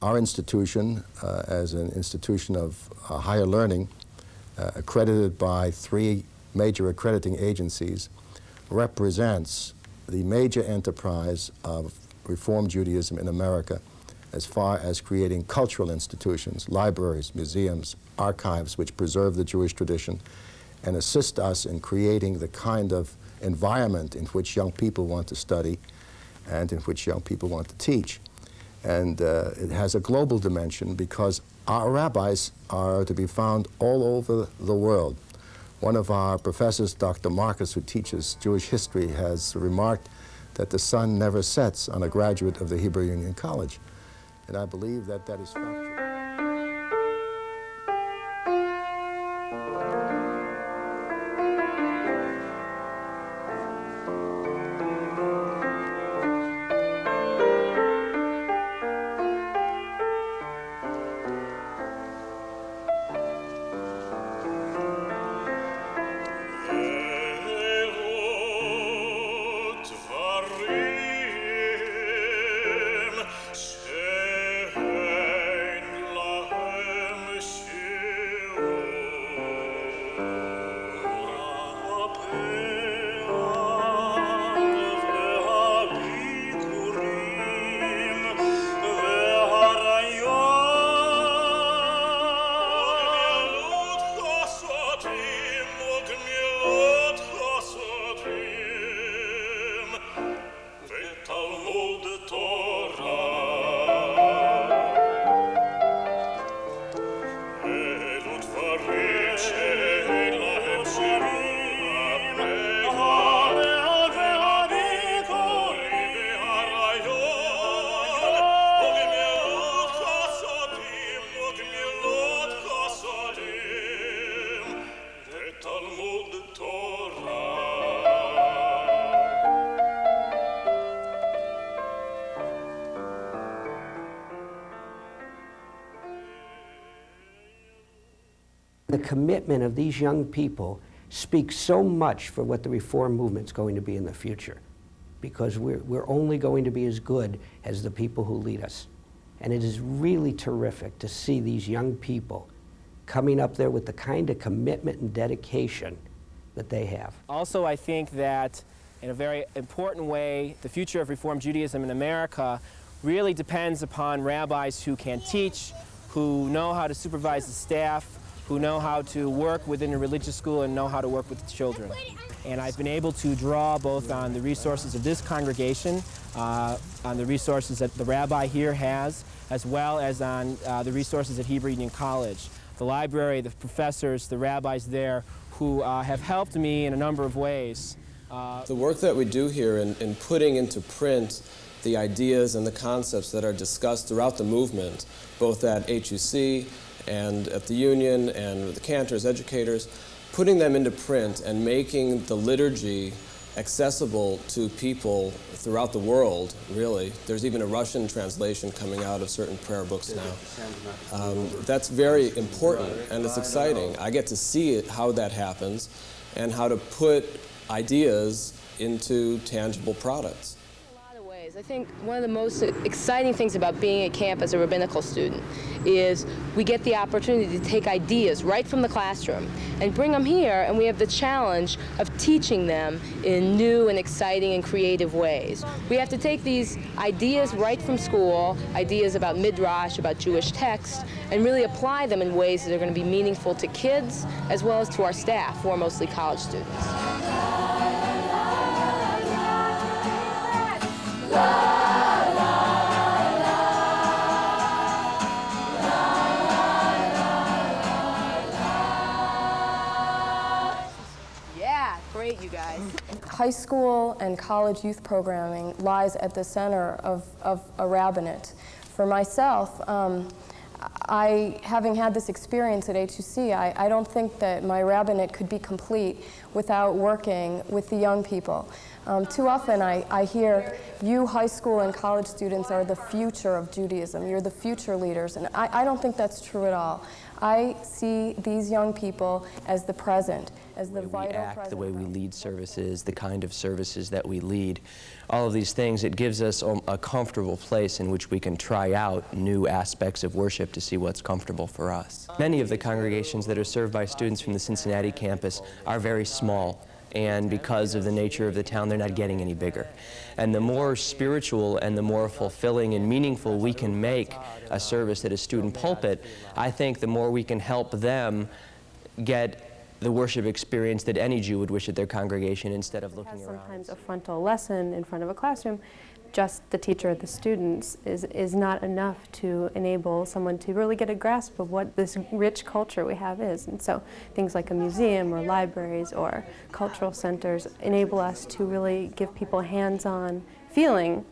Our institution, as an institution of higher learning, accredited by 3 major accrediting agencies, represents the major enterprise of Reform Judaism in America as far as creating cultural institutions, libraries, museums, archives, which preserve the Jewish tradition and assist us in creating the kind of environment in which young people want to study and in which young people want to teach. And it has a global dimension because our rabbis are to be found all over the world. One of our professors, Dr. Marcus, who teaches Jewish history, has remarked that the sun never sets on a graduate of the Hebrew Union College. And I believe that that is factual. The commitment of these young people speaks so much for what the reform movement's going to be in the future, because we're only going to be as good as the people who lead us. And it is really terrific to see these young people coming up there with the kind of commitment and dedication that they have. Also, I think that in a very important way, the future of Reform Judaism in America really depends upon rabbis who can teach, who know how to supervise the staff, who know how to work within a religious school and know how to work with the children. And I've been able to draw both on the resources of this congregation, on the resources that the rabbi here has, as well as on the resources at Hebrew Union College. The library, the professors, the rabbis there who have helped me in a number of ways. The work that we do here in putting into print the ideas and the concepts that are discussed throughout the movement, both at HUC and at the Union and with the cantors, educators, putting them into print and making the liturgy accessible to people throughout the world, really. There's even a Russian translation coming out of certain prayer books now. That's very important and it's exciting. I get to see it, how that happens and how to put ideas into tangible products. I think one of the most exciting things about being at camp as a rabbinical student is we get the opportunity to take ideas right from the classroom and bring them here, and we have the challenge of teaching them in new and exciting and creative ways. We have to take these ideas right from school, ideas about midrash, about Jewish text, and really apply them in ways that are going to be meaningful to kids as well as to our staff, who are mostly college students. Yeah, great, you guys. High school and college youth programming lies at the center of a rabbinate. For myself, having had this experience at HUC, I don't think that my rabbinate could be complete without working with the young people. Too often I hear, you high school and college students are the future of Judaism. You're the future leaders. And I don't think that's true at all. I see these young people as the present, as the vital present. We act, the way we lead services, the kind of services that we lead, all of these things, it gives us a comfortable place in which we can try out new aspects of worship to see what's comfortable for us. Many of the congregations that are served by students from the Cincinnati campus are very small, and because of the nature of the town, they're not getting any bigger. And the more spiritual and the more fulfilling and meaningful we can make a service at a student pulpit, I think the more we can help them get the worship experience that any Jew would wish at their congregation instead of looking around. Sometimes a frontal lesson in front of a classroom, just the teacher or the students is not enough to enable someone to really get a grasp of what this rich culture we have is. And so things like a museum or libraries or cultural centers enable us to really give people hands-on feeling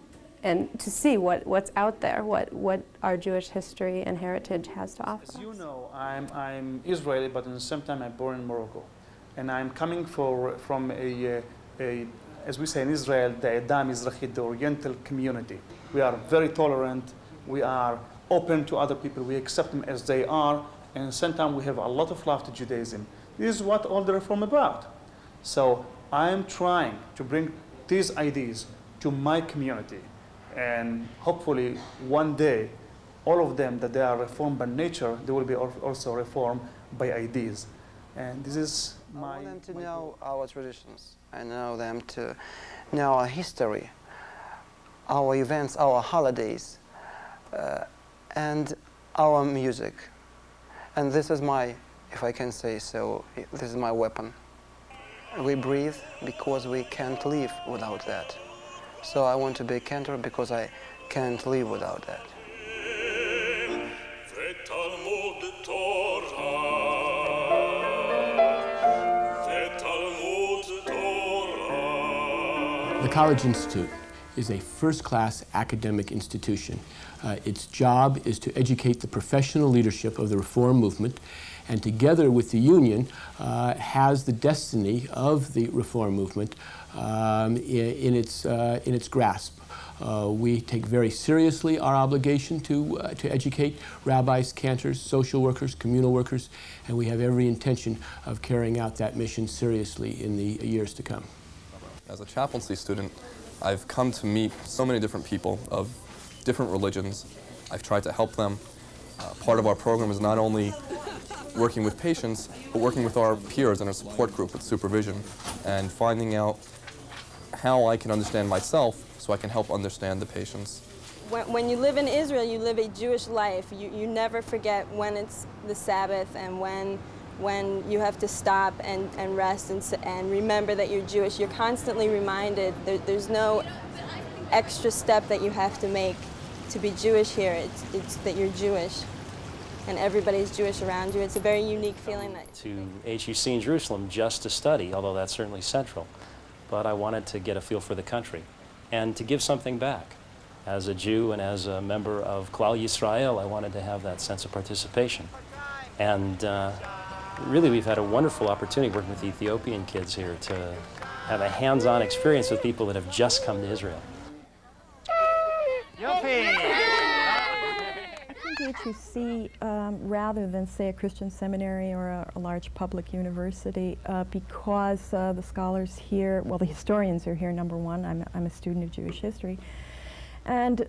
and to see what's out there, what our Jewish history and heritage has to offer. As you know, I'm Israeli, but at the same time I'm born in Morocco. And I'm coming from as we say in Israel, the Eda Mizrahit, the Oriental community. We are very tolerant, we are open to other people, we accept them as they are, and at the same time we have a lot of love to Judaism. This is what all the reform about. So I am trying to bring these ideas to my community, and hopefully one day, all of them, that they are reformed by nature, they will be also reformed by ideas. And this is my... I want them to know our traditions. I know them to know our history, our events, our holidays, and our music. And this is my, if I can say so, this is my weapon. We breathe because we can't live without that. So I want to be a cantor because I can't live without that. The College Institute is a first-class academic institution. Its job is to educate the professional leadership of the Reform movement, and together with the Union has the destiny of the Reform movement in its grasp. We take very seriously our obligation to educate rabbis, cantors, social workers, communal workers, and we have every intention of carrying out that mission seriously in the years to come. As a chaplaincy student, I've come to meet so many different people of different religions. I've tried to help them. Part of our program is not only working with patients, but working with our peers in our support group with supervision and finding out how I can understand myself so I can help understand the patients. When you live in Israel, you live a Jewish life. You never forget when it's the Sabbath and when you have to stop and rest and remember that you're Jewish. You're constantly reminded. There's no extra step that you have to make to be Jewish here. It's that you're Jewish and everybody's Jewish around you. It's a very unique feeling. To HUC in Jerusalem just to study, although that's certainly central. But I wanted to get a feel for the country and to give something back. As a Jew and as a member of Klal Yisrael, I wanted to have that sense of participation. And really, we've had a wonderful opportunity working with the Ethiopian kids here to have a hands-on experience with people that have just come to Israel. I think HUC, rather than, say, a Christian seminary or a large public university, because the scholars here, well, the historians are here, number one. I'm a student of Jewish history. And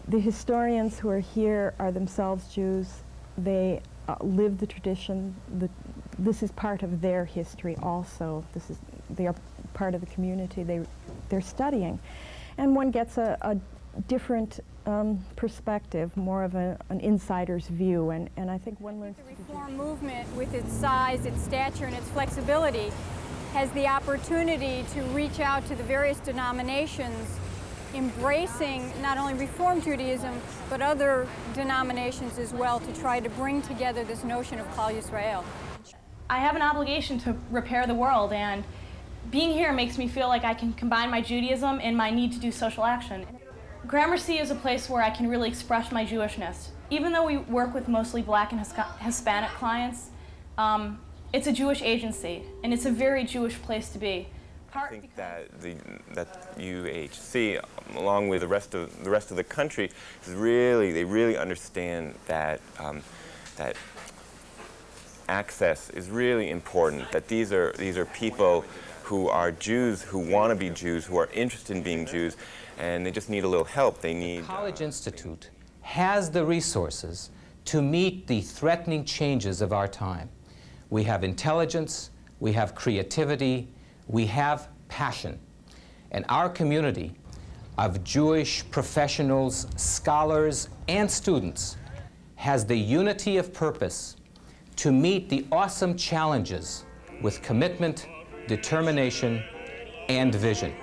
the historians who are here are themselves Jews. They live the tradition. This is part of their history also. They are part of the community they're studying. And one gets a different perspective, more of an insider's view, and I think one learns. The Reform movement, with its size, its stature, and its flexibility, has the opportunity to reach out to the various denominations, embracing not only Reform Judaism, but other denominations as well, to try to bring together this notion of Klal Yisrael. I have an obligation to repair the world, and being here makes me feel like I can combine my Judaism and my need to do social action. Gramercy is a place where I can really express my Jewishness. Even though we work with mostly Black and Hispanic clients, it's a Jewish agency, and it's a very Jewish place to be. I think that UHC, along with the rest of the country, is they really understand that that access is really important. That these are people who are Jews, who want to be Jews, who are interested in being Jews, and they just need a little help. They need. The College Institute has the resources to meet the threatening changes of our time. We have intelligence, we have creativity, we have passion. And our community of Jewish professionals, scholars, and students has the unity of purpose to meet the awesome challenges with commitment, determination, and vision.